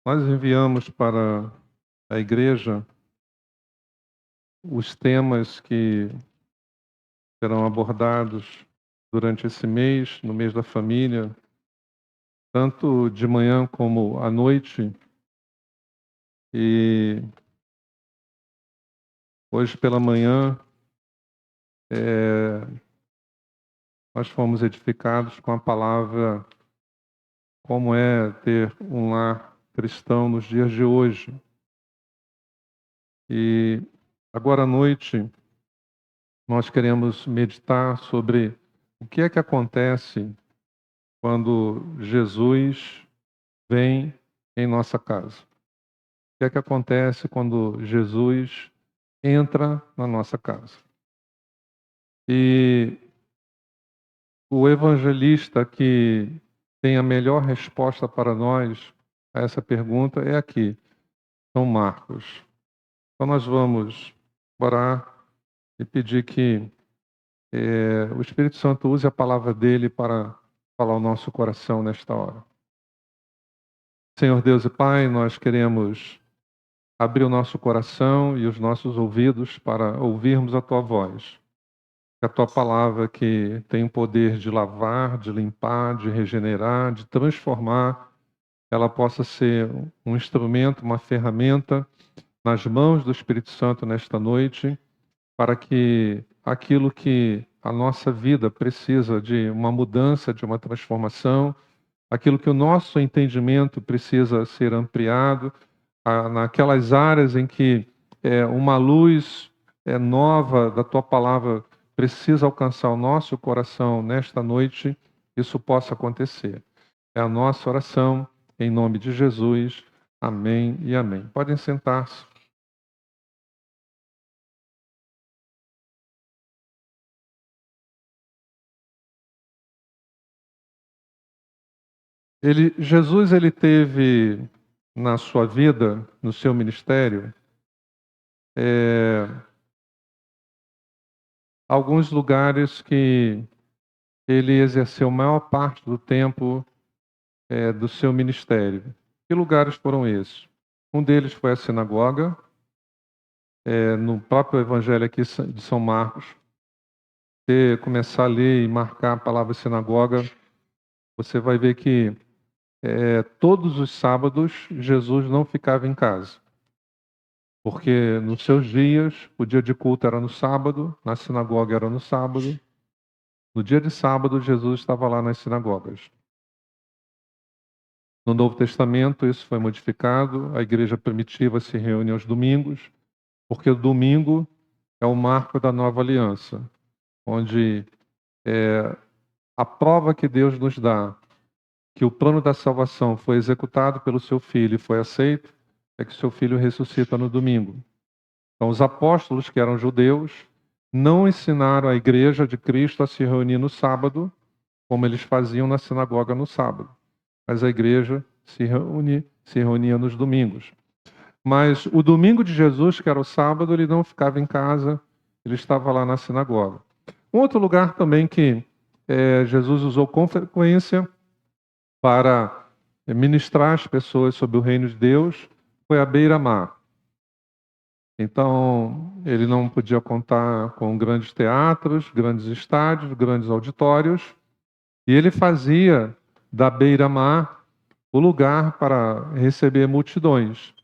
Nós enviamos para a igreja os temas que serão abordados durante esse mês, no mês da família, tanto de manhã como à noite. E hoje pela manhã nós fomos edificados com a palavra como é ter um lar cristão nos dias de hoje. E agora à noite nós queremos meditar sobre o que é que acontece quando Jesus vem em nossa casa. O que é que acontece quando Jesus entra na nossa casa? E o evangelista que tem a melhor resposta para nós a essa pergunta é aqui, São Marcos. Então nós vamos orar e pedir que o Espírito Santo use a palavra dele para falar ao nosso coração nesta hora. Senhor Deus e Pai, nós queremos abrir o nosso coração e os nossos ouvidos para ouvirmos a Tua voz. Que a Tua palavra, que tem o poder de lavar, de limpar, de regenerar, de transformar, ela possa ser um instrumento, uma ferramenta nas mãos do Espírito Santo nesta noite, para que aquilo que a nossa vida precisa de uma mudança, de uma transformação, aquilo que o nosso entendimento precisa ser ampliado, naquelas áreas em que uma luz nova da Tua palavra precisa alcançar o nosso coração nesta noite, isso possa acontecer. É a nossa oração, em nome de Jesus. Amém e amém. Podem sentar-se. Jesus ele teve na sua vida, no seu ministério, alguns lugares que ele exerceu a maior parte do tempo do seu ministério. Que lugares foram esses? Um deles foi a sinagoga. No próprio evangelho aqui de São Marcos, você começar a ler e marcar a palavra sinagoga, você vai ver que todos os sábados Jesus não ficava em casa. Porque nos seus dias, o dia de culto era no sábado, na sinagoga era no sábado. No dia de sábado, Jesus estava lá nas sinagogas. No Novo Testamento, isso foi modificado. A igreja primitiva se reúne aos domingos, porque o domingo é o marco da nova aliança, onde a prova que Deus nos dá que o plano da salvação foi executado pelo seu Filho e foi aceito, é que seu Filho ressuscita no domingo. Então, os apóstolos, que eram judeus, não ensinaram a igreja de Cristo a se reunir no sábado, como eles faziam na sinagoga no sábado. Mas a igreja se reunia nos domingos. Mas o domingo de Jesus, que era o sábado, ele não ficava em casa, ele estava lá na sinagoga. Um outro lugar também que Jesus usou com frequência para ministrar as pessoas sobre o reino de Deus foi a beira-mar. Então, ele não podia contar com grandes teatros, grandes estádios, grandes auditórios, e ele fazia da beira-mar o lugar para receber multidões.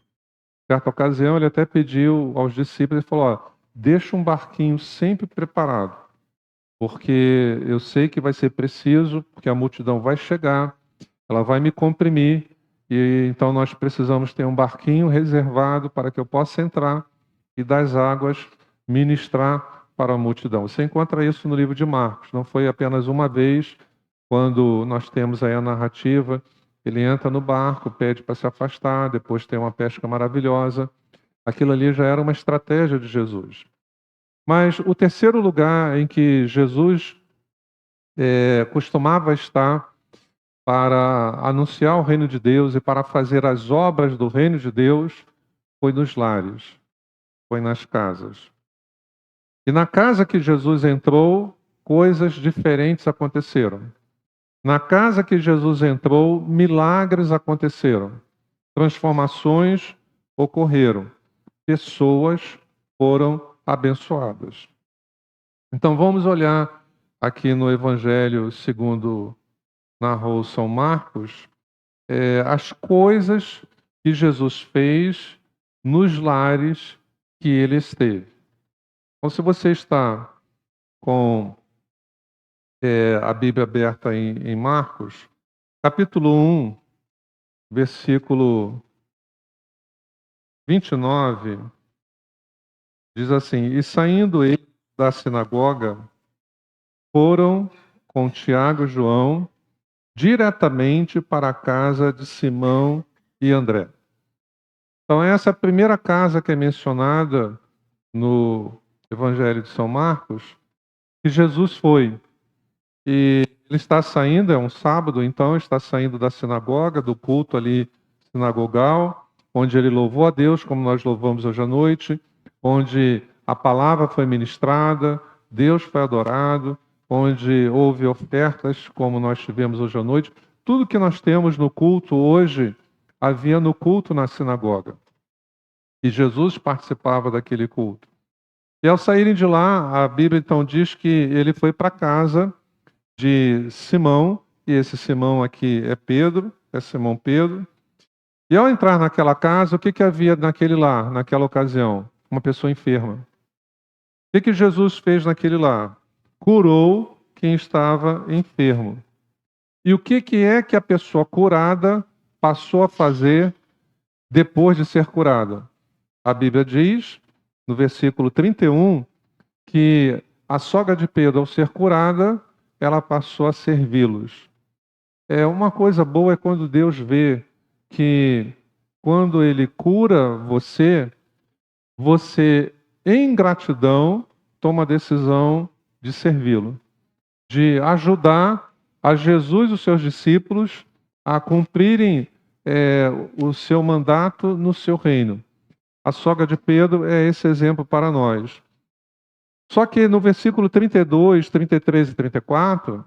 Certa ocasião, ele até pediu aos discípulos, ele falou, deixa um barquinho sempre preparado, porque eu sei que vai ser preciso, porque a multidão vai chegar, ela vai me comprimir, e então nós precisamos ter um barquinho reservado para que eu possa entrar e das águas ministrar para a multidão. Você encontra isso no livro de Marcos, não foi apenas uma vez, quando nós temos aí a narrativa, ele entra no barco, pede para se afastar, depois tem uma pesca maravilhosa. Aquilo ali já era uma estratégia de Jesus. Mas o terceiro lugar em que Jesus costumava estar para anunciar o reino de Deus e para fazer as obras do reino de Deus foi nos lares, foi nas casas. E na casa que Jesus entrou, coisas diferentes aconteceram. Na casa que Jesus entrou, milagres aconteceram. transformações ocorreram, pessoas foram abençoadas. Então vamos olhar aqui no Evangelho segundo narrou São Marcos, as coisas que Jesus fez nos lares que ele esteve. Então, se você está com a Bíblia aberta em Marcos, capítulo 1, versículo 29, diz assim: E saindo eles da sinagoga, foram com Tiago e João diretamente para a casa de Simão e André. Então, essa é a primeira casa que é mencionada no Evangelho de São Marcos, que Jesus foi. E ele está saindo, é um sábado, então, está saindo da sinagoga, do culto ali sinagogal, onde ele louvou a Deus, como nós louvamos hoje à noite, onde a palavra foi ministrada, Deus foi adorado, onde houve ofertas, como nós tivemos hoje à noite. Tudo que nós temos no culto hoje, havia no culto na sinagoga. E Jesus participava daquele culto. E ao saírem de lá, a Bíblia então diz que ele foi para a casa de Simão, e esse Simão aqui é Pedro, é Simão Pedro. E ao entrar naquela casa, o que havia naquele lar, naquela ocasião? Uma pessoa enferma. O que Jesus fez naquele lar? Curou quem estava enfermo. E o que é que a pessoa curada passou a fazer depois de ser curada? A Bíblia diz, no versículo 31, que a sogra de Pedro, ao ser curada, ela passou a servi-los. Uma coisa boa é quando Deus vê que, quando Ele cura você, você, em gratidão, toma a decisão de servi-lo, de ajudar a Jesus e os seus discípulos a cumprirem o seu mandato no seu reino. A sogra de Pedro é esse exemplo para nós. Só que no versículo 32, 33 e 34,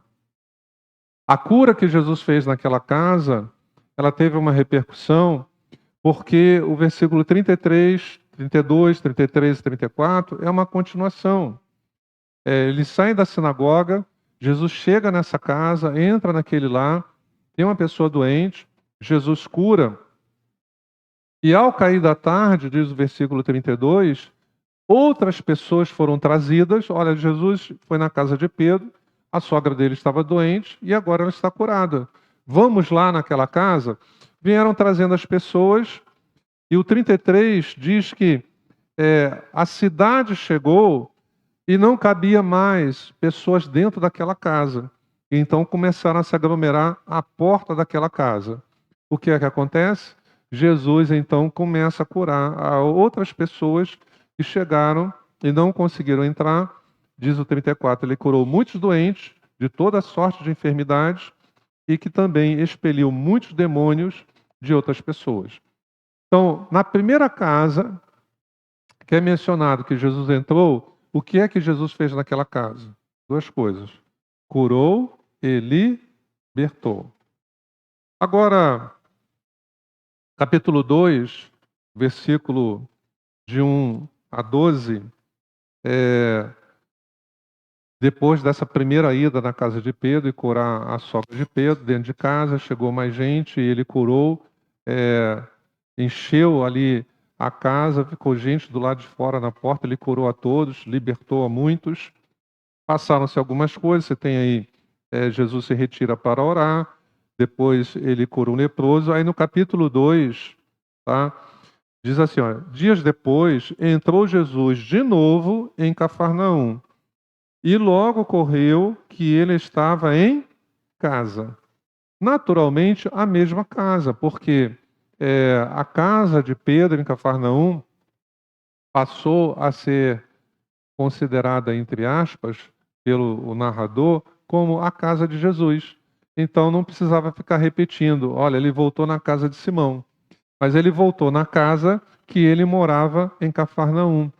a cura que Jesus fez naquela casa, ela teve uma repercussão, porque o versículo 33, 32, 33 e 34 é uma continuação. Eles saem da sinagoga, Jesus chega nessa casa, entra naquele lar, tem uma pessoa doente, Jesus cura. E ao cair da tarde, diz o versículo 32, outras pessoas foram trazidas. Olha, Jesus foi na casa de Pedro, a sogra dele estava doente e agora ela está curada. Vamos lá naquela casa? Vieram trazendo as pessoas, e o 33 diz que a cidade chegou e não cabia mais pessoas dentro daquela casa. Então começaram a se aglomerar à porta daquela casa. O que é que acontece? Jesus então começa a curar a outras pessoas que chegaram e não conseguiram entrar. Diz o 34, ele curou muitos doentes de toda sorte de enfermidades e que também expeliu muitos demônios de outras pessoas. Então, na primeira casa que é mencionado que Jesus entrou, o que é que Jesus fez naquela casa? Duas coisas: curou e libertou. Agora, capítulo 2, versículo de 1 a 12, depois dessa primeira ida na casa de Pedro e curar a sogra de Pedro, dentro de casa, chegou mais gente e ele curou, encheu ali a casa, ficou gente do lado de fora na porta, ele curou a todos, libertou a muitos. Passaram-se algumas coisas, você tem aí, Jesus se retira para orar, depois ele cura um leproso. Aí no capítulo 2, tá, diz assim, ó, dias depois, entrou Jesus de novo em Cafarnaum, e logo ocorreu que ele estava em casa. Naturalmente, a mesma casa, porque a casa de Pedro em Cafarnaum passou a ser considerada, entre aspas, pelo o narrador, como a casa de Jesus. Então não precisava ficar repetindo, olha, ele voltou na casa de Simão, mas ele voltou na casa que ele morava em Cafarnaum.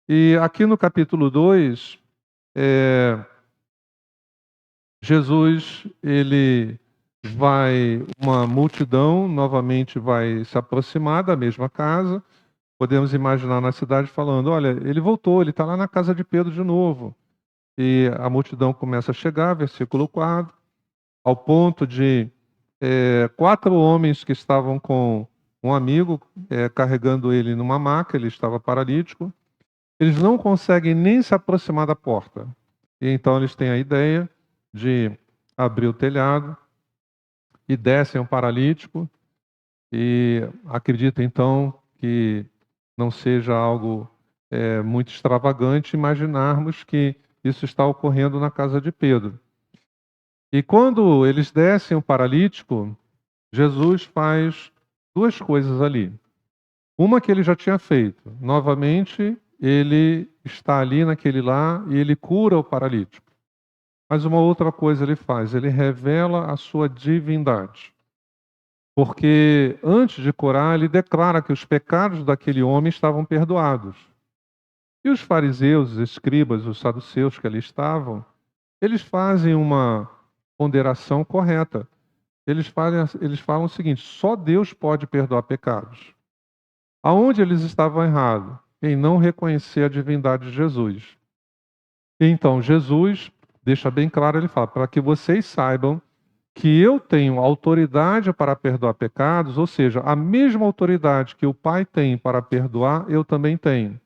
E aqui no capítulo 2, Jesus, ele uma multidão novamente vai se aproximar da mesma casa. Podemos imaginar na cidade falando: olha, ele voltou, ele está lá na casa de Pedro de novo. E a multidão começa a chegar, versículo 4, ao ponto de 4 homens que estavam com um amigo, carregando ele numa maca, ele estava paralítico, eles não conseguem nem se aproximar da porta. E então eles têm a ideia de abrir o telhado e descem o paralítico, e acredito então que não seja algo muito extravagante imaginarmos que isso está ocorrendo na casa de Pedro. E quando eles descem o paralítico, Jesus faz 2 coisas ali. Uma que ele já tinha feito. Novamente, ele está ali naquele lar e ele cura o paralítico. Mas uma outra coisa ele faz, ele revela a sua divindade. Porque antes de curar, ele declara que os pecados daquele homem estavam perdoados. E os fariseus, os escribas, os saduceus que ali estavam, eles fazem uma ponderação correta. Eles falam o seguinte: só Deus pode perdoar pecados. Aonde eles estavam errados? Em não reconhecer a divindade de Jesus. Então, Jesus deixa bem claro, ele fala: para que vocês saibam que eu tenho autoridade para perdoar pecados, ou seja, a mesma autoridade que o Pai tem para perdoar, eu também tenho.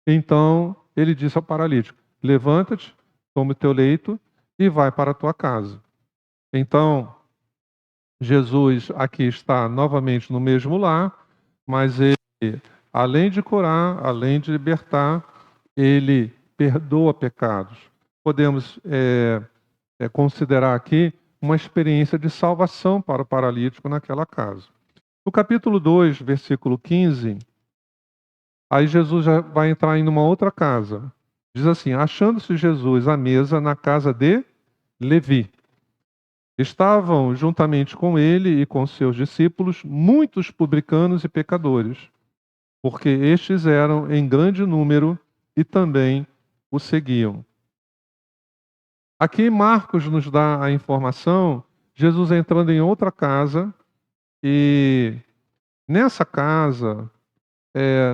Então, ele disse ao paralítico: levanta-te, toma o teu leito e vai para a tua casa. Então, Jesus aqui está novamente no mesmo lar, mas ele, além de curar, além de libertar, ele perdoa pecados. Podemos considerar aqui uma experiência de salvação para o paralítico naquela casa. No capítulo 2, versículo 15, aí Jesus já vai entrar em uma outra casa. Diz assim: achando-se Jesus à mesa na casa de Levi. Estavam juntamente com ele e com seus discípulos muitos publicanos e pecadores, porque estes eram em grande número e também o seguiam. Aqui Marcos nos dá a informação, Jesus entrando em outra casa, e nessa casa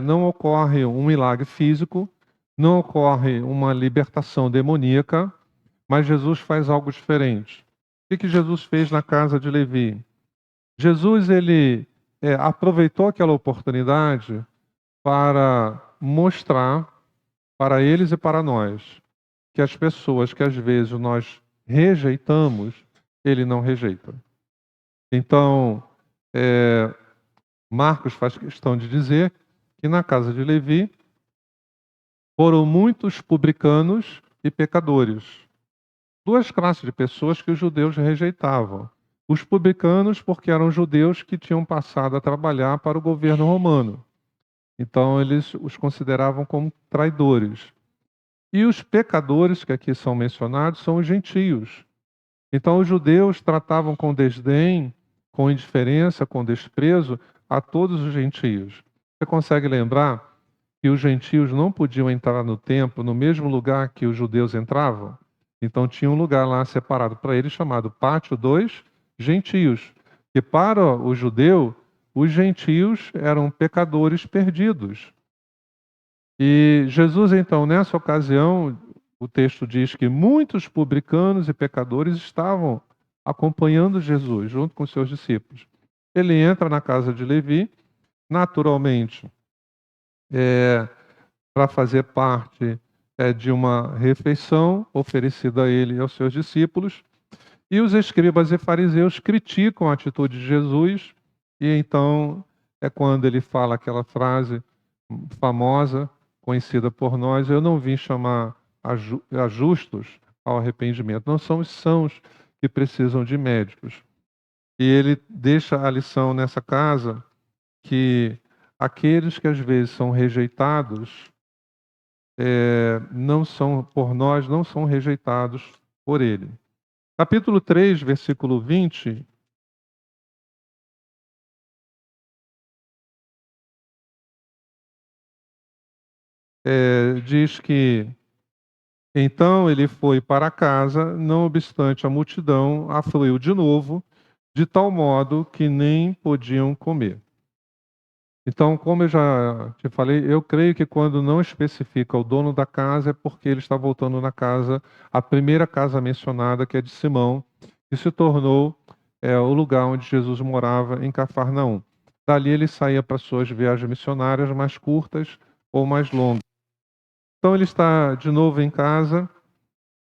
não ocorre um milagre físico, não ocorre uma libertação demoníaca, mas Jesus faz algo diferente. O que Jesus fez na casa de Levi? Jesus ele aproveitou aquela oportunidade para mostrar para eles e para nós que as pessoas que às vezes nós rejeitamos, ele não rejeita. Então, Marcos faz questão de dizer que na casa de Levi foram muitos publicanos e pecadores. 2 classes de pessoas que os judeus rejeitavam. Os publicanos, porque eram judeus que tinham passado a trabalhar para o governo romano. Então, eles os consideravam como traidores. E os pecadores, que aqui são mencionados, são os gentios. Então, os judeus tratavam com desdém, com indiferença, com desprezo a todos os gentios. Você consegue lembrar que os gentios não podiam entrar no templo no mesmo lugar que os judeus entravam? Então, tinha um lugar lá separado para eles chamado Pátio dos Gentios. E para o judeu, os gentios eram pecadores perdidos. E Jesus, então, nessa ocasião, o texto diz que muitos publicanos e pecadores estavam acompanhando Jesus, junto com seus discípulos. Ele entra na casa de Levi, naturalmente, para fazer parte de uma refeição oferecida a ele e aos seus discípulos. E os escribas e fariseus criticam a atitude de Jesus, e então é quando ele fala aquela frase famosa, conhecida por nós: eu não vim chamar a justos ao arrependimento, não são os sãos que precisam de médicos. E ele deixa a lição nessa casa que aqueles que às vezes são rejeitados não são por nós, não são rejeitados por ele. Capítulo 3, versículo 20, diz que então ele foi para casa, não obstante a multidão afluiu de novo, de tal modo que nem podiam comer. Então, como eu já te falei, eu creio que quando não especifica o dono da casa é porque ele está voltando na casa, a primeira casa mencionada, que é de Simão, que se tornou o lugar onde Jesus morava, em Cafarnaum. Dali ele saía para suas viagens missionárias mais curtas ou mais longas. Então ele está de novo em casa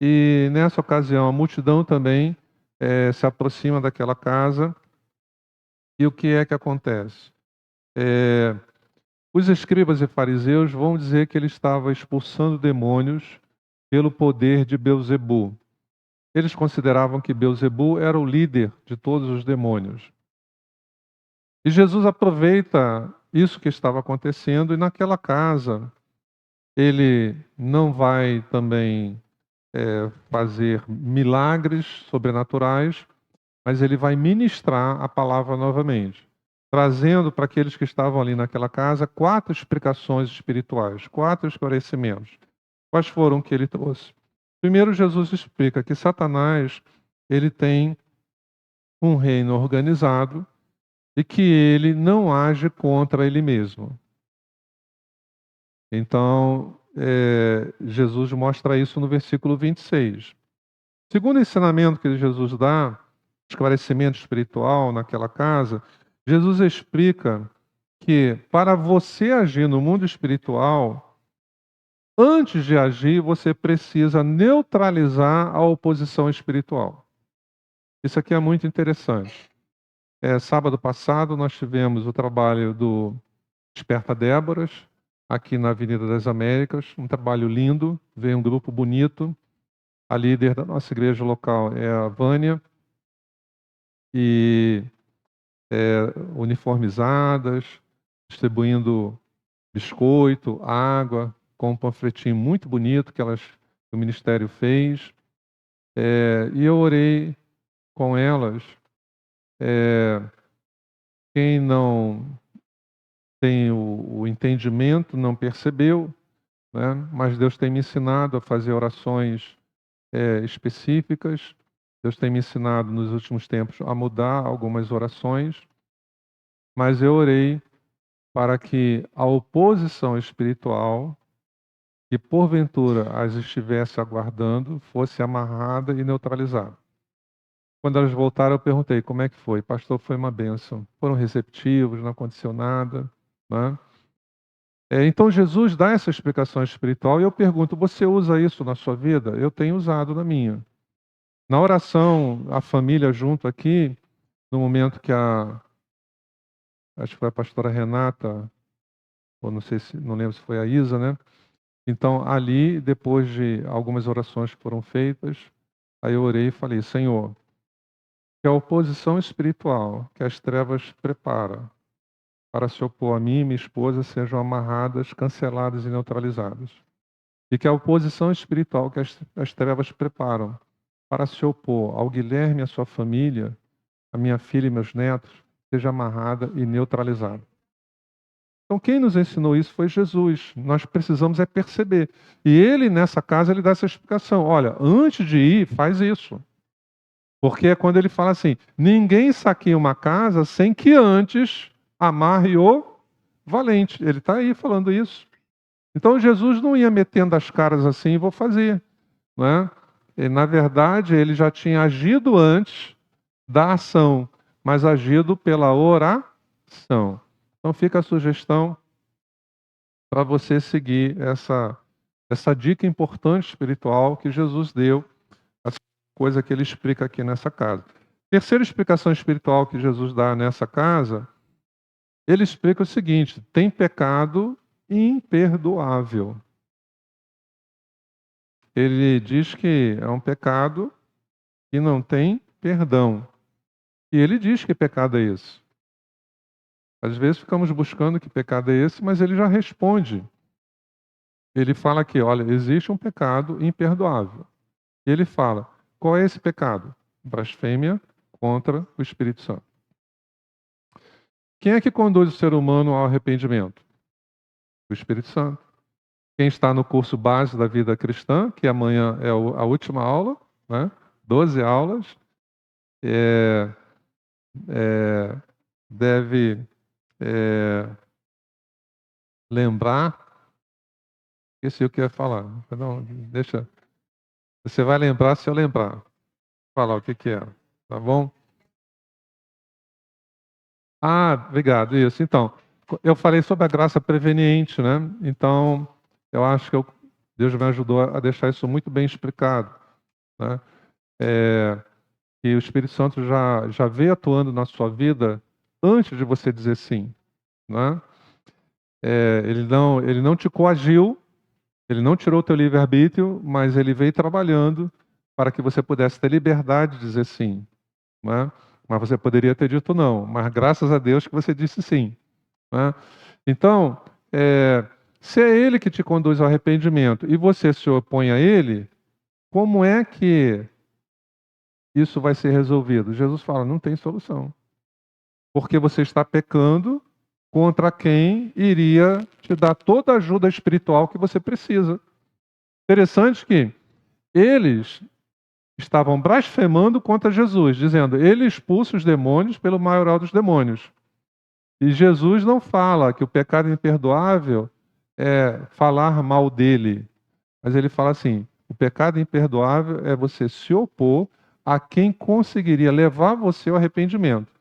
e nessa ocasião a multidão também se aproxima daquela casa. E o que é que acontece? Eh, Os escribas e fariseus vão dizer que ele estava expulsando demônios pelo poder de Belzebu. Eles consideravam que Belzebu era o líder de todos os demônios. E Jesus aproveita isso que estava acontecendo e naquela casa ele não vai também fazer milagres sobrenaturais, mas ele vai ministrar a palavra novamente, trazendo para aqueles que estavam ali naquela casa 4 explicações espirituais, 4 esclarecimentos. Quais foram que ele trouxe? Primeiro, Jesus explica que Satanás ele tem um reino organizado e que ele não age contra ele mesmo. Então, Jesus mostra isso no versículo 26. Segundo ensinamento que Jesus dá, esclarecimento espiritual naquela casa, Jesus explica que para você agir no mundo espiritual, antes de agir, você precisa neutralizar a oposição espiritual. Isso aqui é muito interessante. Sábado passado nós tivemos o trabalho do Desperta Déboras, aqui na Avenida das Américas, um trabalho lindo, veio um grupo bonito. A líder da nossa igreja local é a Vânia, e uniformizadas, distribuindo biscoito, água, com um panfletinho muito bonito que o ministério fez. E eu orei com elas. Quem não tem o entendimento não percebeu, né? Mas Deus tem me ensinado a fazer orações específicas. Deus tem me ensinado nos últimos tempos a mudar algumas orações, mas eu orei para que a oposição espiritual, que porventura as estivesse aguardando, fosse amarrada e neutralizada. Quando elas voltaram, eu perguntei como é que foi. Pastor, foi uma bênção. Foram receptivos, não aconteceu nada, né? Então Jesus dá essa explicação espiritual e eu pergunto: você usa isso na sua vida? Eu tenho usado na minha. Na oração, a família junto aqui, no momento que acho que foi a pastora Renata, ou não sei se, não lembro se foi a Isa, né? Então, ali, depois de algumas orações que foram feitas, aí eu orei e falei: Senhor, que a oposição espiritual que as trevas preparam para se opor a mim e minha esposa sejam amarradas, canceladas e neutralizadas. E que a oposição espiritual que as trevas preparam para se opor ao Guilherme e à sua família, a minha filha e meus netos, seja amarrada e neutralizada. Então, quem nos ensinou isso foi Jesus. Nós precisamos perceber. E ele, nessa casa, ele dá essa explicação. Olha, antes de ir, faz isso. Porque é quando ele fala assim: ninguém saqueia uma casa sem que antes amarre o valente. Ele está aí falando isso. Então, Jesus não ia metendo as caras assim, vou fazer. Né? E, na verdade, ele já tinha agido antes da ação, mas agido pela oração. Então, fica a sugestão para você seguir essa dica importante espiritual que Jesus deu, essa coisa que ele explica aqui nessa casa. Terceira explicação espiritual que Jesus dá nessa casa, ele explica o seguinte: tem pecado imperdoável. Ele diz que é um pecado que não tem perdão. E ele diz que pecado é esse. Às vezes ficamos buscando que pecado é esse, mas ele já responde. Ele fala aqui: olha, existe um pecado imperdoável. Ele fala: qual é esse pecado? Blasfêmia contra o Espírito Santo. Quem é que conduz o ser humano ao arrependimento? O Espírito Santo. Quem está no curso base da vida cristã, que amanhã é a última aula, né? 12 aulas. deve lembrar. Esqueci o que eu ia falar. Não, deixa. Você vai lembrar se eu lembrar. Falar o que que era. Tá bom? Ah, obrigado. Isso. Então, eu falei sobre a graça preveniente, né? Então, eu acho que Deus me ajudou a deixar isso muito bem explicado, né? Que o Espírito Santo já veio atuando na sua vida antes de você dizer sim, né? Ele não te coagiu, ele não tirou o teu livre-arbítrio, mas ele veio trabalhando para que você pudesse ter liberdade de dizer sim, né? Mas você poderia ter dito não, mas graças a Deus que você disse sim, né? Então, se é ele que te conduz ao arrependimento e você se opõe a ele, como é que isso vai ser resolvido? Jesus fala, não tem solução. Porque você está pecando contra quem iria te dar toda a ajuda espiritual que você precisa. Interessante que eles estavam blasfemando contra Jesus, dizendo: ele expulsa os demônios pelo maioral dos demônios. E Jesus não fala que o pecado imperdoável é falar mal dele, mas ele fala assim: o pecado imperdoável é você se opor a quem conseguiria levar você ao arrependimento.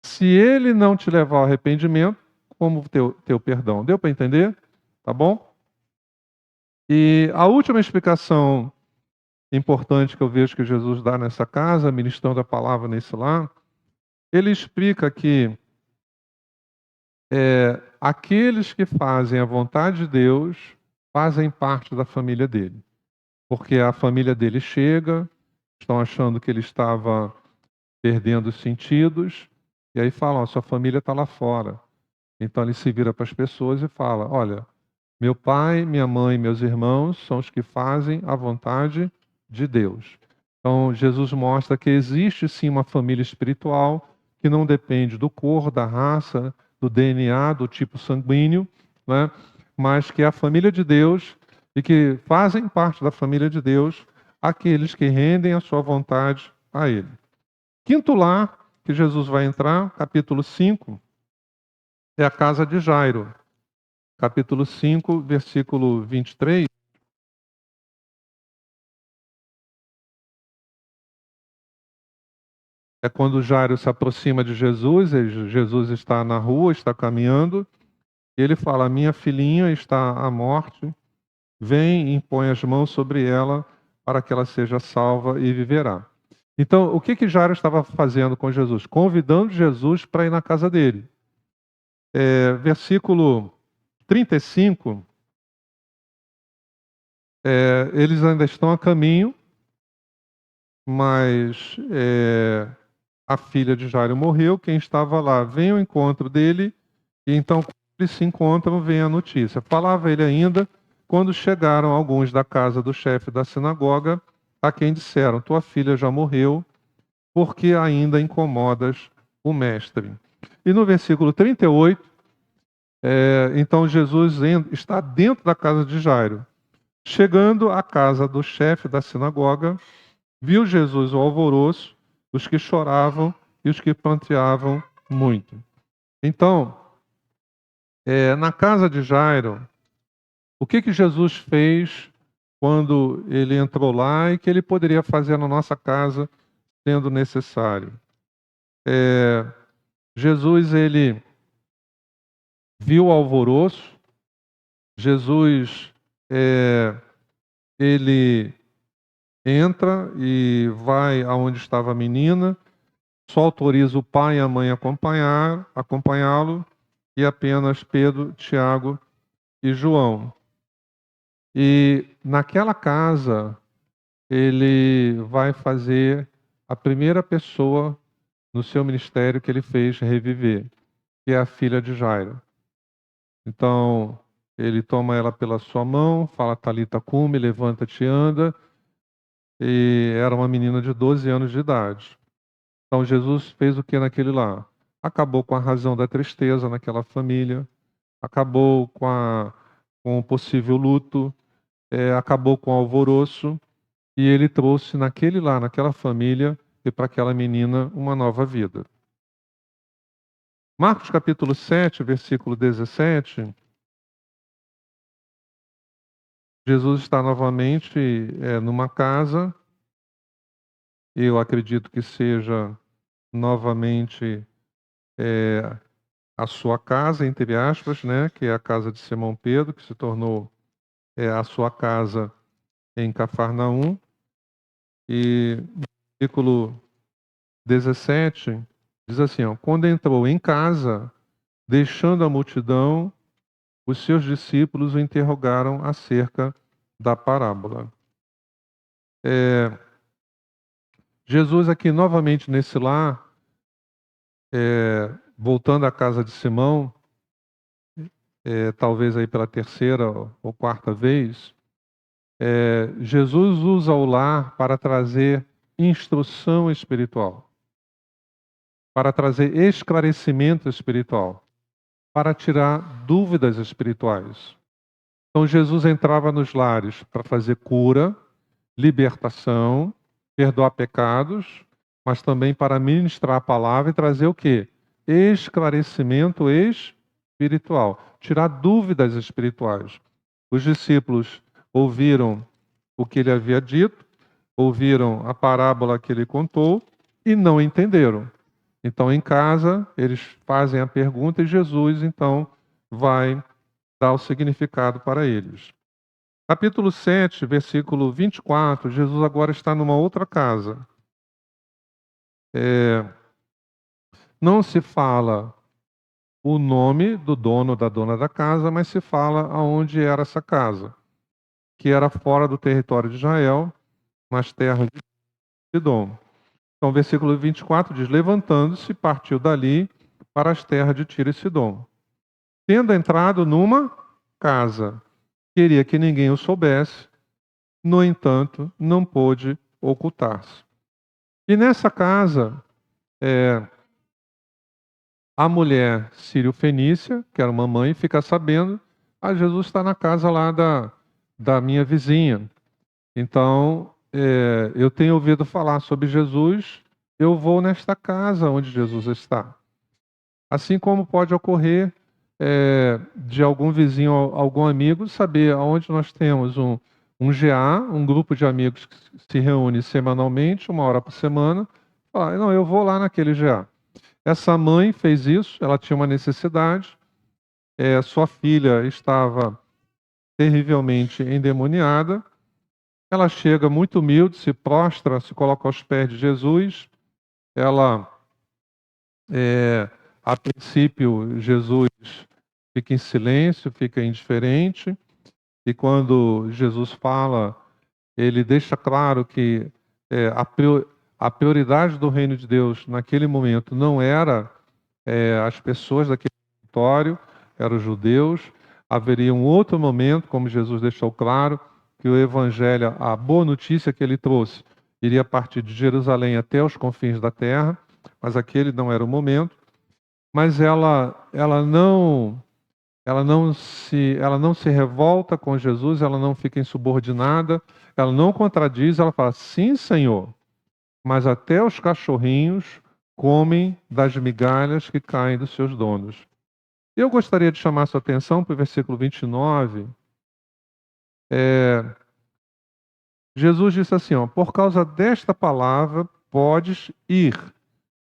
Se ele não te levar ao arrependimento, como teu perdão? Deu para entender? Tá bom? E a última explicação importante que eu vejo que Jesus dá nessa casa, ministrando a palavra nesse lar, ele explica que aqueles que fazem a vontade de Deus fazem parte da família dele. Porque a família dele chega, estão achando que ele estava perdendo os sentidos, e aí falam: ó, sua família está lá fora. Então ele se vira para as pessoas e fala: olha, meu pai, minha mãe, meus irmãos são os que fazem a vontade de Deus. Então Jesus mostra que existe sim uma família espiritual que não depende do cor, da raça, do DNA, do tipo sanguíneo, né? Mas que é a família de Deus e que fazem parte da família de Deus aqueles que rendem a sua vontade a Ele. Quinto lar que Jesus vai entrar, capítulo 5, é a casa de Jairo. Capítulo 5, versículo 23. É quando Jairo se aproxima de Jesus, Jesus está na rua, está caminhando, e ele fala: minha filhinha está à morte, vem e impõe as mãos sobre ela para que ela seja salva e viverá. Então, o que que Jairo estava fazendo com Jesus? Convidando Jesus para ir na casa dele. Versículo 35, eles ainda estão a caminho, mas a filha de Jairo morreu, quem estava lá vem ao encontro dele, e então, quando eles se encontram, vem a notícia. Falava ele ainda, quando chegaram alguns da casa do chefe da sinagoga, a quem disseram: tua filha já morreu, porque ainda incomodas o mestre. E no versículo 38, então Jesus está dentro da casa de Jairo. Chegando à casa do chefe da sinagoga, viu Jesus o alvoroço, os que choravam e os que pranteavam muito. Então, na casa de Jairo, o que que Jesus fez quando ele entrou lá e que ele poderia fazer na nossa casa, sendo necessário? Jesus, ele viu o alvoroço, Jesus, ele entra e vai aonde estava a menina, só autoriza o pai e a mãe a acompanhá-lo, e apenas Pedro, Tiago e João. E naquela casa, ele vai fazer a primeira pessoa no seu ministério que ele fez reviver, que é a filha de Jairo. Então, ele toma ela pela sua mão, fala: Talita cumi, levanta-te e anda. E era uma menina de 12 anos de idade. Então, Jesus fez o que naquele lá? Acabou com a razão da tristeza naquela família, acabou com o possível luto, acabou com o alvoroço, e ele trouxe naquele lá, naquela família, e para aquela menina, uma nova vida. Marcos capítulo 7, versículo 17, Jesus está novamente numa casa, eu acredito que seja novamente a sua casa, entre aspas, né, que é a casa de Simão Pedro, que se tornou a sua casa em Cafarnaum. E no versículo 17 diz assim, ó, quando entrou em casa, deixando a multidão, os seus discípulos o interrogaram acerca da parábola. Jesus aqui novamente nesse lar, voltando à casa de Simão, talvez aí pela terceira ou quarta vez, Jesus usa o lar para trazer instrução espiritual, para trazer esclarecimento espiritual, para tirar dúvidas espirituais. Então Jesus entrava nos lares para fazer cura, libertação, perdoar pecados, mas também para ministrar a palavra e trazer o quê? Esclarecimento espiritual, tirar dúvidas espirituais. Os discípulos ouviram o que ele havia dito, ouviram a parábola que ele contou e não entenderam. Então, em casa, eles fazem a pergunta e Jesus, então, vai dar o significado para eles. Capítulo 7, versículo 24, Jesus agora está numa outra casa. Não se fala o nome do dono ou da dona da casa, mas se fala aonde era essa casa, que era fora do território de Israel, nas terras de Sidom. Então, versículo 24 diz: levantando-se, partiu dali para as terras de Tiro e Sidom. Tendo entrado numa casa, queria que ninguém o soubesse, no entanto, não pôde ocultar-se. E nessa casa, a mulher sírio-fenícia, que era uma mãe, fica sabendo, Jesus está na casa lá da minha vizinha. Então, eu tenho ouvido falar sobre Jesus, eu vou nesta casa onde Jesus está. Assim como pode ocorrer de algum vizinho ou algum amigo saber aonde nós temos um GA, um grupo de amigos que se reúne semanalmente, 1 hora por semana, falar, não, eu vou lá naquele GA. Essa mãe fez isso, ela tinha uma necessidade, sua filha estava terrivelmente endemoniada, ela chega muito humilde, se prostra, se coloca aos pés de Jesus, ela, a princípio, Jesus fica em silêncio, fica indiferente, e quando Jesus fala, ele deixa claro que a prioridade do reino de Deus naquele momento não era as pessoas daquele território, eram os judeus. Haveria um outro momento, como Jesus deixou claro, que o evangelho, a boa notícia que ele trouxe, iria partir de Jerusalém até os confins da terra, mas aquele não era o momento. Mas ela não se revolta com Jesus, ela não fica insubordinada, ela não contradiz, ela fala: sim, Senhor, mas até os cachorrinhos comem das migalhas que caem dos seus donos. Eu gostaria de chamar sua atenção para o versículo 29. Jesus disse assim, ó, por causa desta palavra podes ir,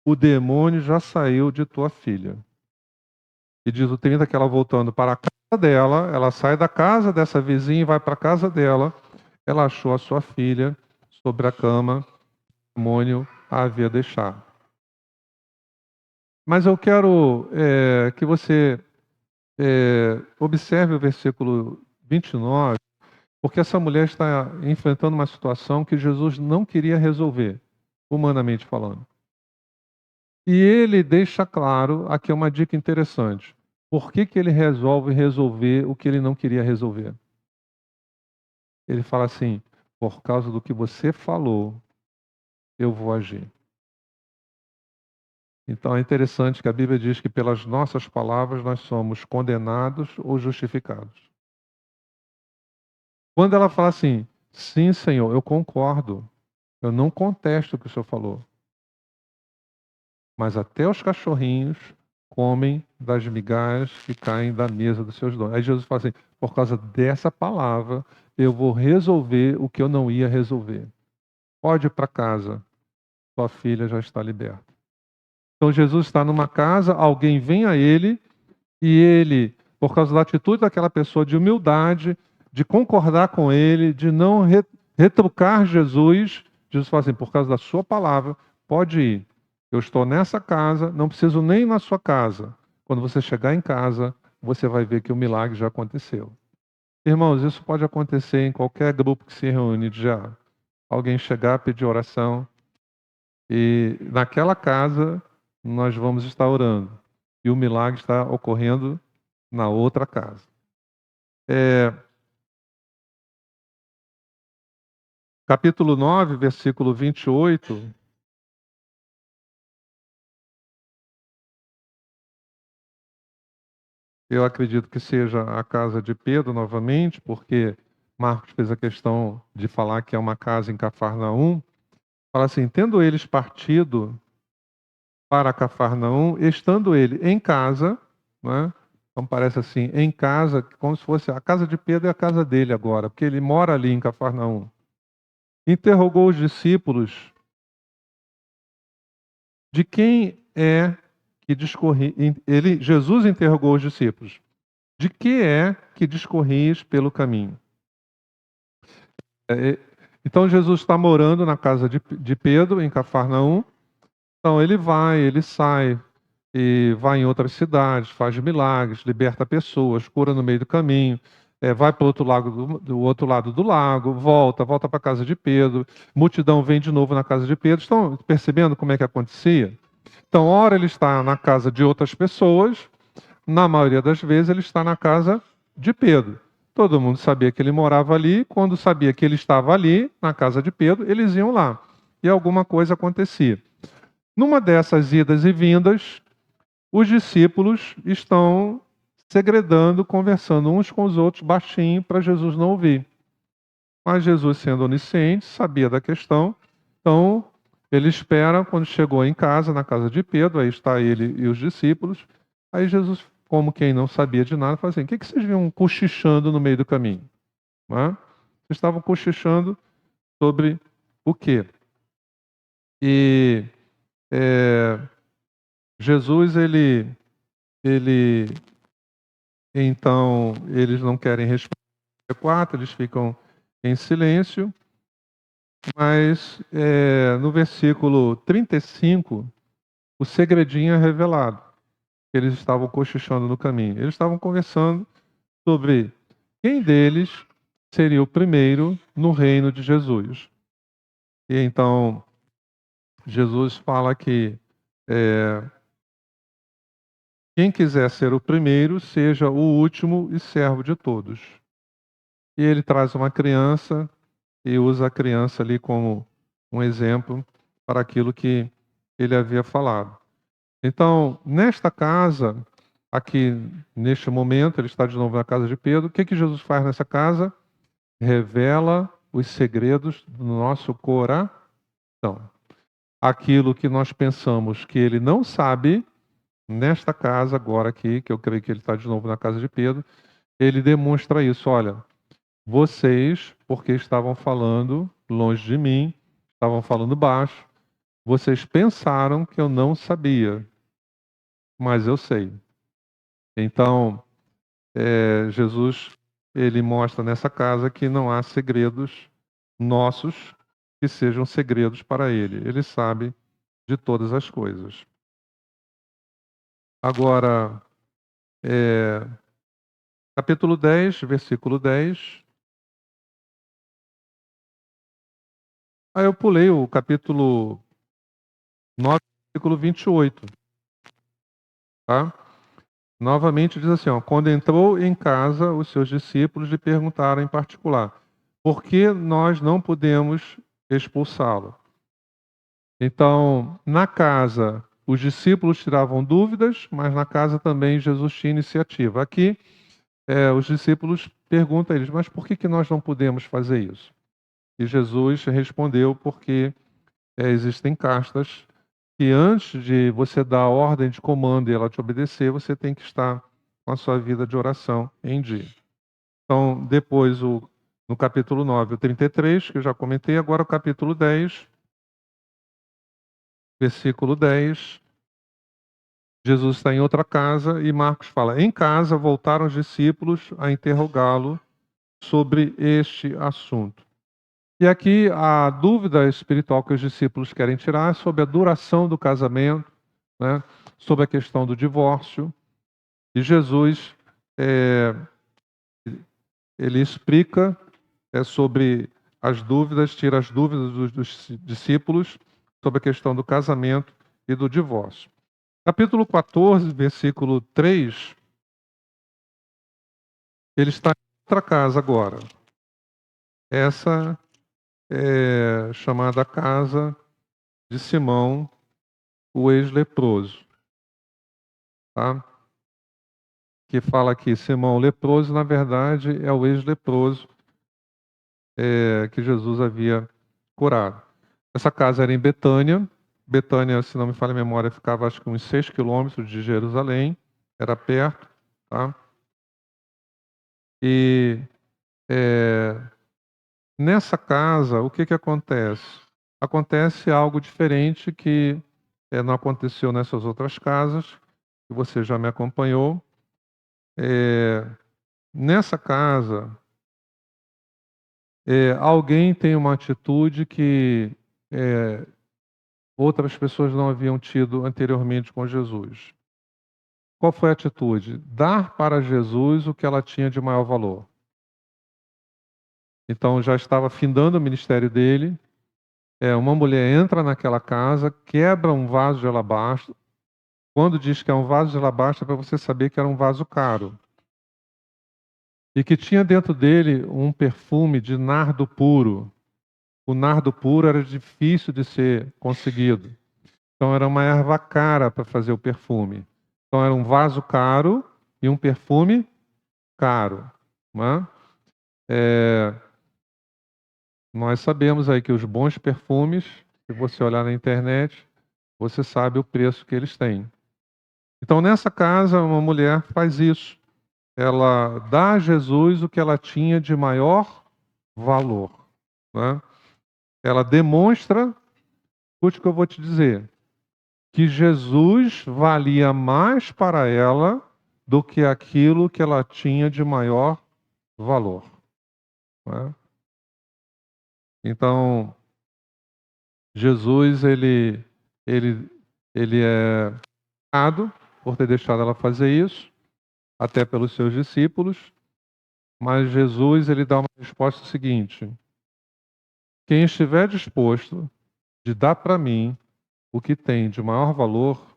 o demônio já saiu de tua filha. E diz o 30 que ela voltando para a casa dela, ela sai da casa dessa vizinha e vai para a casa dela, ela achou a sua filha sobre a cama, o demônio a havia deixado. Mas eu quero que você observe o versículo 29, porque essa mulher está enfrentando uma situação que Jesus não queria resolver, humanamente falando. E ele deixa claro, aqui é uma dica interessante, por que ele resolve resolver o que ele não queria resolver. Ele fala assim, por causa do que você falou, eu vou agir. Então é interessante que a Bíblia diz que pelas nossas palavras nós somos condenados ou justificados. Quando ela fala assim, sim, Senhor, eu concordo, eu não contesto o que o Senhor falou. Mas até os cachorrinhos comem das migalhas que caem da mesa dos seus donos. Aí Jesus fala assim: por causa dessa palavra, eu vou resolver o que eu não ia resolver. Pode ir para casa, sua filha já está liberta. Então Jesus está numa casa, alguém vem a ele, e ele, por causa da atitude daquela pessoa de humildade, de concordar com ele, de não retrucar Jesus, Jesus fala assim: por causa da sua palavra, pode ir. Eu estou nessa casa, não preciso nem ir na sua casa. Quando você chegar em casa, você vai ver que o milagre já aconteceu. Irmãos, isso pode acontecer em qualquer grupo que se reúne já. Alguém chegar, pedir oração, e naquela casa nós vamos estar orando. E o milagre está ocorrendo na outra casa. Capítulo 9, versículo 28. Eu acredito que seja a casa de Pedro novamente, porque Marcos fez a questão de falar que é uma casa em Cafarnaum. Fala assim: tendo eles partido para Cafarnaum, estando ele em casa, né? Então parece assim, em casa, como se fosse a casa de Pedro é a casa dele agora, porque ele mora ali em Cafarnaum. Interrogou os discípulos de quem é que discorria. Jesus interrogou os discípulos: de que é que discorrias pelo caminho? Então Jesus está morando na casa de Pedro, em Cafarnaum. Então ele sai e vai em outras cidades, faz milagres, liberta pessoas, cura no meio do caminho, vai para o outro lado do outro lado do lago, volta para a casa de Pedro, multidão vem de novo na casa de Pedro. Estão percebendo como é que acontecia? Então, ora ele está na casa de outras pessoas, na maioria das vezes ele está na casa de Pedro. Todo mundo sabia que ele morava ali, quando sabia que ele estava ali, na casa de Pedro, eles iam lá. E alguma coisa acontecia. Numa dessas idas e vindas, os discípulos estão segredando, conversando uns com os outros baixinho para Jesus não ouvir. Mas Jesus, sendo onisciente, sabia da questão, então ele espera. Quando chegou em casa, na casa de Pedro, aí está ele e os discípulos. Aí Jesus, como quem não sabia de nada, fala assim: o que vocês vinham cochichando no meio do caminho? Não é? Vocês estavam cochichando sobre o quê? E Jesus, então, eles não querem responder. Eles ficam em silêncio, mas no versículo 35, o segredinho é revelado. Eles estavam cochichando no caminho. Eles estavam conversando sobre quem deles seria o primeiro no reino de Jesus. E então, Jesus fala que quem quiser ser o primeiro, seja o último e servo de todos. E ele traz uma criança e usa a criança ali como um exemplo para aquilo que ele havia falado. Então, nesta casa, aqui neste momento, ele está de novo na casa de Pedro. O que Jesus faz nessa casa? Revela os segredos do nosso coração. Aquilo que nós pensamos que ele não sabe, nesta casa agora aqui, que eu creio que ele está de novo na casa de Pedro, ele demonstra isso. Olha, vocês, porque estavam falando longe de mim, estavam falando baixo, vocês pensaram que eu não sabia, mas eu sei. Então, Jesus, ele mostra nessa casa que não há segredos nossos que sejam segredos para ele. Ele sabe de todas as coisas. Agora, capítulo 10, versículo 10. Aí eu pulei o capítulo 9, versículo 28. Tá? Novamente diz assim, ó: quando entrou em casa, os seus discípulos lhe perguntaram em particular: por que nós não podemos expulsá-lo? Então, na casa, os discípulos tiravam dúvidas, mas na casa também Jesus tinha iniciativa. Aqui, os discípulos perguntam a eles: mas por que nós não podemos fazer isso? E Jesus respondeu: porque existem castas que antes de você dar a ordem de comando e ela te obedecer, você tem que estar com a sua vida de oração em dia. Então, depois, no capítulo 9, o 33, que eu já comentei, agora o capítulo 10, versículo 10, Jesus está em outra casa e Marcos fala: em casa voltaram os discípulos a interrogá-lo sobre este assunto. E aqui a dúvida espiritual que os discípulos querem tirar é sobre a duração do casamento, né? Sobre a questão do divórcio. E Jesus, ele explica sobre as dúvidas, tira as dúvidas dos discípulos sobre a questão do casamento e do divórcio. Capítulo 14, versículo 3, ele está em outra casa agora. Essa é chamada casa de Simão, o ex-leproso. Tá? Que fala aqui, Simão leproso, na verdade, é o ex-leproso que Jesus havia curado. Essa casa era em Betânia. Betânia, se não me falha a memória, ficava acho que uns 6 quilômetros de Jerusalém. Era perto. Tá? E nessa casa, o que acontece? Acontece algo diferente que não aconteceu nessas outras casas, que você já me acompanhou. Nessa casa, alguém tem uma atitude que outras pessoas não haviam tido anteriormente com Jesus. Qual foi a atitude? Dar para Jesus o que ela tinha de maior valor. Então já estava findando o ministério dele. Uma mulher entra naquela casa, quebra um vaso de alabastro. Quando diz que é um vaso de alabastro, é para você saber que era um vaso caro. E que tinha dentro dele um perfume de nardo puro. O nardo puro era difícil de ser conseguido. Então era uma erva cara para fazer o perfume. Então era um vaso caro e um perfume caro. Né? Nós sabemos aí que os bons perfumes, se você olhar na internet, você sabe o preço que eles têm. Então nessa casa uma mulher faz isso. Ela dá a Jesus o que ela tinha de maior valor. Né? Ela demonstra, escute o que eu vou te dizer, que Jesus valia mais para ela do que aquilo que ela tinha de maior valor. Né? Então, Jesus, ele é errado por ter deixado ela fazer isso, até pelos seus discípulos, mas Jesus, ele dá uma resposta seguinte: quem estiver disposto de dar para mim o que tem de maior valor,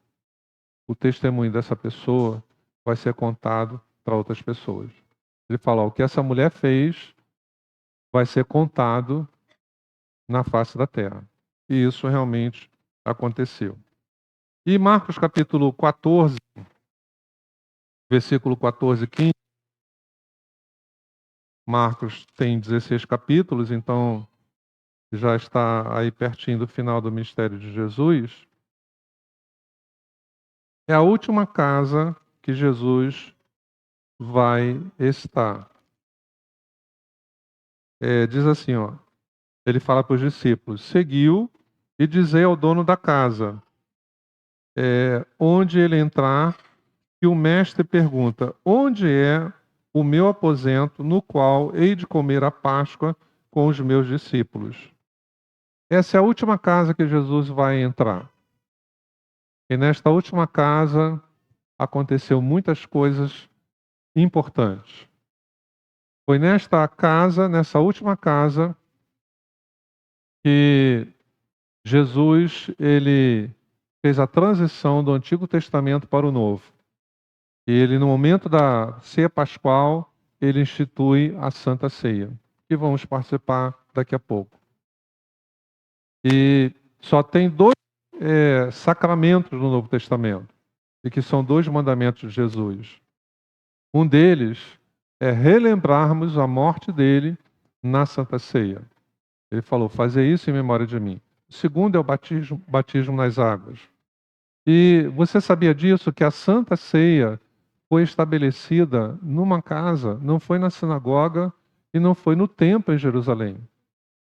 o testemunho dessa pessoa vai ser contado para outras pessoas. Ele fala: o que essa mulher fez vai ser contado na face da terra. E isso realmente aconteceu. E Marcos capítulo 14, versículo 14 e 15. Marcos tem 16 capítulos, então já está aí pertinho do final do ministério de Jesus. É a última casa que Jesus vai estar. Diz assim, ele fala para os discípulos: seguiu e dizei ao dono da casa, onde ele entrar, que o mestre pergunta: onde é o meu aposento, no qual hei de comer a Páscoa com os meus discípulos? Essa é a última casa que Jesus vai entrar. E nesta última casa aconteceu muitas coisas importantes. Foi nesta casa, nessa última casa, que Jesus ele fez a transição do Antigo Testamento para o Novo. E ele, no momento da ceia pascual, ele institui a Santa Ceia, que vamos participar daqui a pouco. E só tem dois sacramentos no Novo Testamento, e que são dois mandamentos de Jesus. Um deles é relembrarmos a morte dele na Santa Ceia. Ele falou: fazer isso em memória de mim. O segundo é o batismo nas águas. E você sabia disso, que a Santa Ceia foi estabelecida numa casa, não foi na sinagoga e não foi no templo em Jerusalém.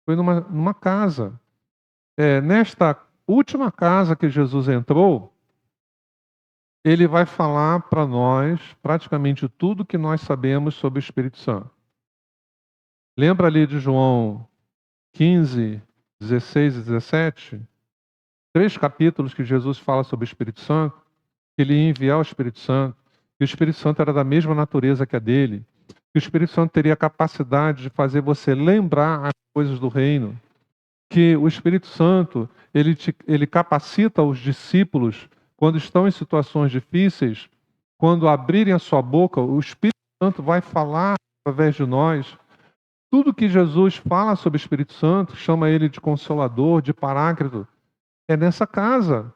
Foi numa casa. Nesta última casa que Jesus entrou, ele vai falar para nós praticamente tudo que nós sabemos sobre o Espírito Santo. Lembra ali de João 15, 16 e 17? 3 capítulos que Jesus fala sobre o Espírito Santo, que ele ia enviar o Espírito Santo, que o Espírito Santo era da mesma natureza que a dele, que o Espírito Santo teria a capacidade de fazer você lembrar as coisas do reino, que o Espírito Santo, ele capacita os discípulos quando estão em situações difíceis, quando abrirem a sua boca, o Espírito Santo vai falar através de nós. Tudo que Jesus fala sobre o Espírito Santo, chama ele de Consolador, de Paráclito, é nessa casa.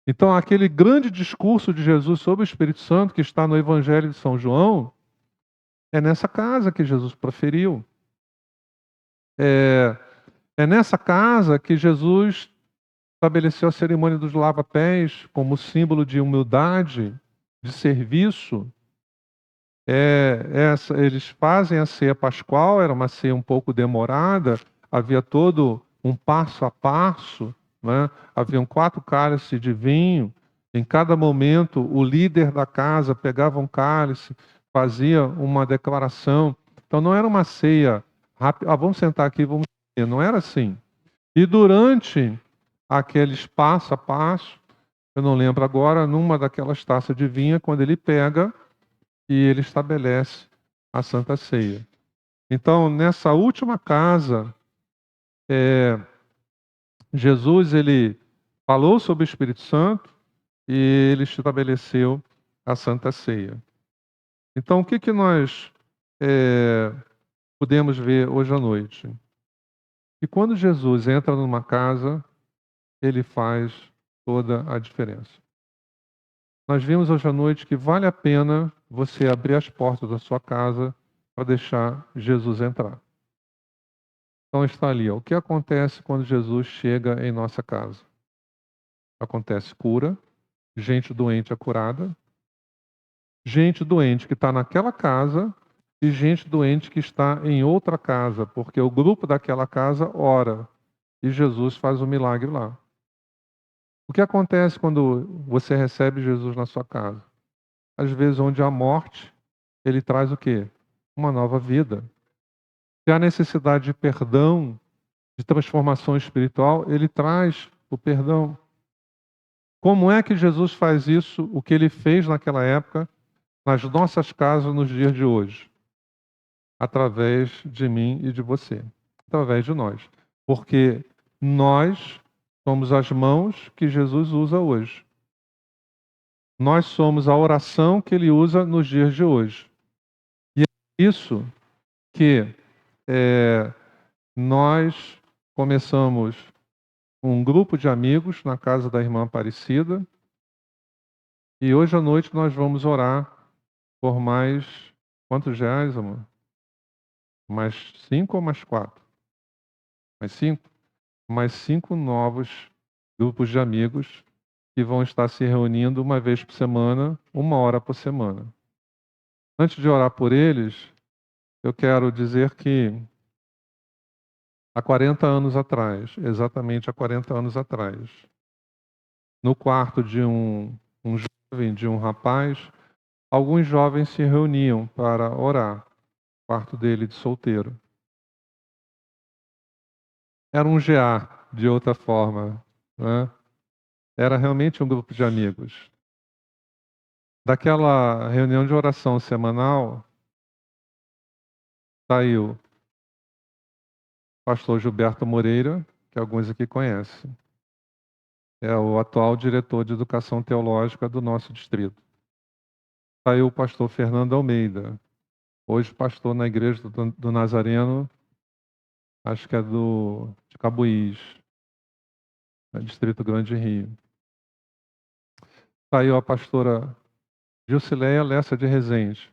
Então, aquele grande discurso de Jesus sobre o Espírito Santo, que está no Evangelho de São João, é nessa casa que Jesus proferiu. É nessa casa que Jesus estabeleceu a cerimônia dos lava-pés como símbolo de humildade, de serviço. Eles fazem a ceia pascual, era uma ceia um pouco demorada, havia todo um passo a passo, né? Haviam 4 cálices de vinho. Em cada momento, o líder da casa pegava um cálice, fazia uma declaração. Então não era uma ceia rápida, vamos sentar aqui, vamos comer. Não era assim. E durante aqueles passo a passo, eu não lembro agora, numa daquelas taças de vinho, quando ele pega e ele estabelece a Santa Ceia. Então, nessa última casa, Jesus ele falou sobre o Espírito Santo e ele estabeleceu a Santa Ceia. Então, o que nós podemos ver hoje à noite? Que quando Jesus entra numa casa, ele faz toda a diferença. Nós vimos hoje à noite que vale a pena você abrir as portas da sua casa para deixar Jesus entrar. Então está ali, ó. O que acontece quando Jesus chega em nossa casa? Acontece cura, gente doente é curada, gente doente que está naquela casa e gente doente que está em outra casa, porque o grupo daquela casa ora e Jesus faz o milagre lá. O que acontece quando você recebe Jesus na sua casa? Às vezes, onde há morte, ele traz o quê? Uma nova vida. Se há necessidade de perdão, de transformação espiritual, ele traz o perdão. Como é que Jesus faz isso, o que ele fez naquela época, nas nossas casas nos dias de hoje? Através de mim e de você. Através de nós. Porque nós somos as mãos que Jesus usa hoje. Nós somos a oração que ele usa nos dias de hoje. E é isso que nós começamos um grupo de amigos na casa da irmã Aparecida. E hoje à noite nós vamos orar por mais quantos reais, amor? Mais 5 ou mais 4? Mais 5? Mais 5 novos grupos de amigos que vão estar se reunindo uma vez por semana, 1 hora por semana. Antes de orar por eles, eu quero dizer que há 40 anos atrás, exatamente há 40 anos atrás, no quarto de um jovem, de um rapaz, alguns jovens se reuniam para orar, no quarto dele de solteiro. Era um GA, de outra forma, né? Era realmente um grupo de amigos. Daquela reunião de oração semanal, saiu o pastor Gilberto Moreira, que alguns aqui conhecem. É o atual diretor de educação teológica do nosso distrito. Saiu o pastor Fernando Almeida, hoje pastor na igreja do Nazareno, acho que é de Cabuís, Distrito Grande Rio. Saiu a pastora Gilcileia Lessa de Rezende,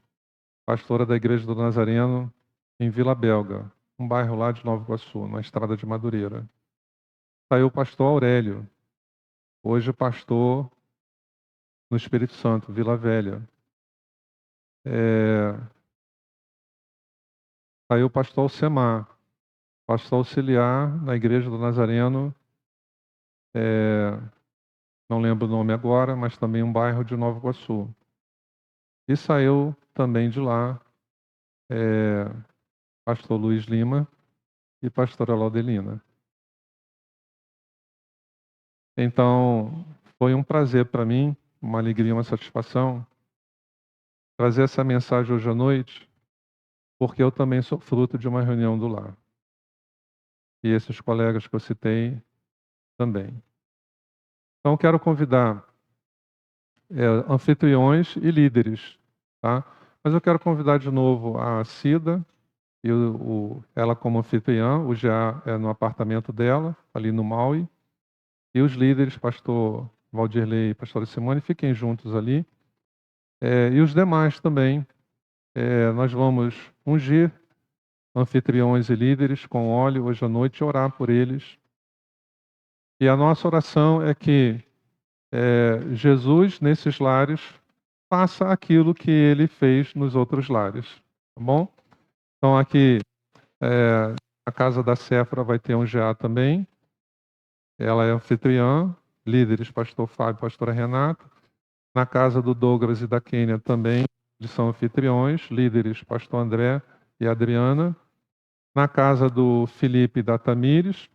pastora da igreja do Nazareno em Vila Belga, um bairro lá de Nova Iguaçu, na estrada de Madureira. Saiu o pastor Aurélio, hoje pastor no Espírito Santo, Vila Velha. Aí o pastor Alcemar, pastor auxiliar na Igreja do Nazareno, não lembro o nome agora, mas também um bairro de Nova Iguaçu. E saiu também de lá pastor Luiz Lima e pastora Laudelina. Então, foi um prazer para mim, uma alegria, uma satisfação, trazer essa mensagem hoje à noite, porque eu também sou fruto de uma reunião do lar. E esses colegas que eu citei também. Então, quero convidar anfitriões e líderes, tá? Mas eu quero convidar de novo a Cida, e ela como anfitriã, o GA é no apartamento dela, ali no Maui, e os líderes, pastor Valdirley e pastora Simone, fiquem juntos ali. E os demais também, nós vamos ungir anfitriões e líderes com óleo hoje à noite e orar por eles. E a nossa oração é que Jesus, nesses lares, faça aquilo que ele fez nos outros lares, tá bom? Então aqui, a casa da Séfora vai ter um GA também. Ela é anfitriã, líderes, pastor Fábio, pastora Renata. Na casa do Douglas e da Kênia também, eles são anfitriões, líderes, pastor André e Adriana. Na casa do Felipe e da Tamires,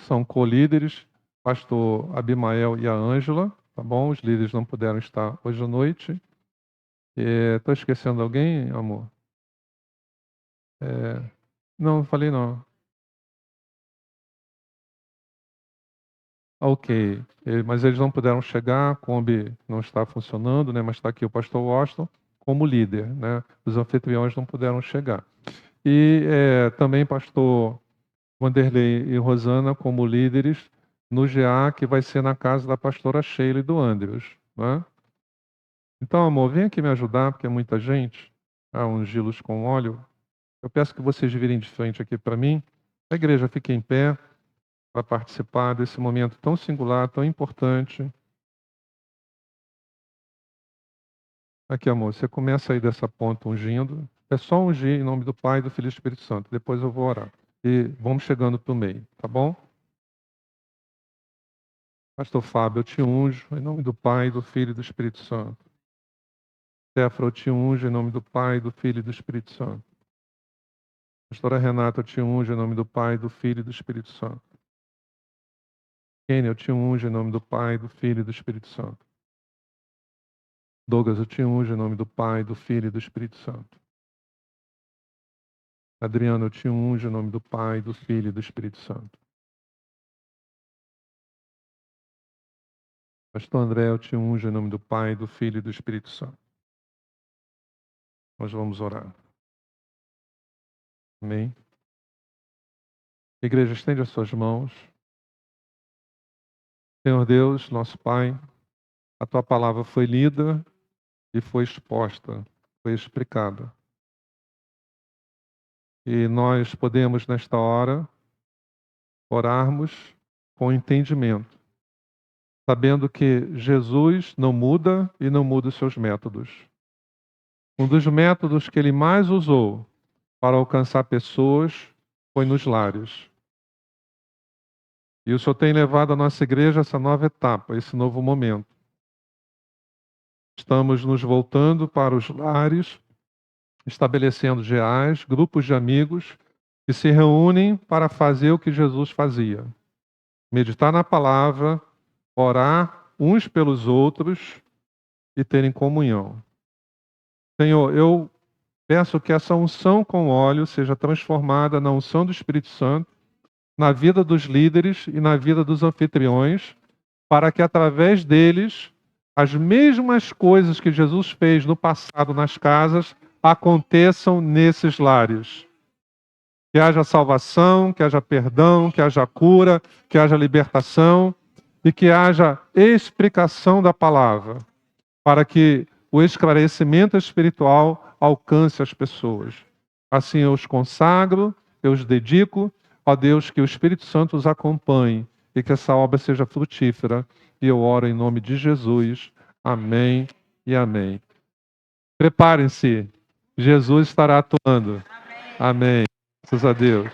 são co-líderes, pastor Abimael e a Ângela, tá bom? Os líderes não puderam estar hoje à noite. Estou esquecendo alguém, amor? Não falei não. Ok, mas eles não puderam chegar, a Kombi não está funcionando, né? Mas está aqui o pastor Washington como líder, né? Os anfitriões não puderam chegar. E também pastor Wanderley e Rosana como líderes no GA, que vai ser na casa da pastora Sheila e do Andrews, né? Então, amor, vem aqui me ajudar, porque é muita gente, a ungí-los com óleo. Eu peço que vocês virem de frente aqui para mim. A igreja fique em pé para participar desse momento tão singular, tão importante. Aqui, amor, você começa aí dessa ponta ungindo. É só ungir em nome do Pai, do Filho e do Espírito Santo. Depois eu vou orar. E vamos chegando para o meio, tá bom? Pastor Fábio, eu te unjo em nome do Pai, do Filho e do Espírito Santo. Séfora, eu te unjo em nome do Pai, do Filho e do Espírito Santo. Pastora Renata, eu te unjo em nome do Pai, do Filho e do Espírito Santo. Kênia, eu te unjo em nome do Pai, do Filho e do Espírito Santo. Douglas, eu te unjo em nome do Pai, do Filho e do Espírito Santo. Adriano, eu te unjo em nome do Pai, do Filho e do Espírito Santo. Pastor André, eu te unjo em nome do Pai, do Filho e do Espírito Santo. Nós vamos orar. Amém? Igreja, estende as suas mãos. Senhor Deus, nosso Pai, a tua palavra foi lida e foi exposta, foi explicada. E nós podemos, nesta hora, orarmos com entendimento, sabendo que Jesus não muda e não muda os seus métodos. Um dos métodos que ele mais usou para alcançar pessoas foi nos lares. E o Senhor tem levado a nossa igreja a essa nova etapa, esse novo momento. Estamos nos voltando para os lares, estabelecendo GAs, grupos de amigos que se reúnem para fazer o que Jesus fazia. Meditar na palavra, orar uns pelos outros e terem comunhão. Senhor, eu peço que essa unção com óleo seja transformada na unção do Espírito Santo, na vida dos líderes e na vida dos anfitriões, para que através deles as mesmas coisas que Jesus fez no passado nas casas aconteçam nesses lares. Que haja salvação, que haja perdão, que haja cura, que haja libertação e que haja explicação da palavra, para que o esclarecimento espiritual alcance as pessoas. Assim eu os consagro, eu os dedico, ó Deus, que o Espírito Santo os acompanhe e que essa obra seja frutífera, e eu oro em nome de Jesus. Amém e amém. Preparem-se, Jesus estará atuando. Amém. Graças a Deus.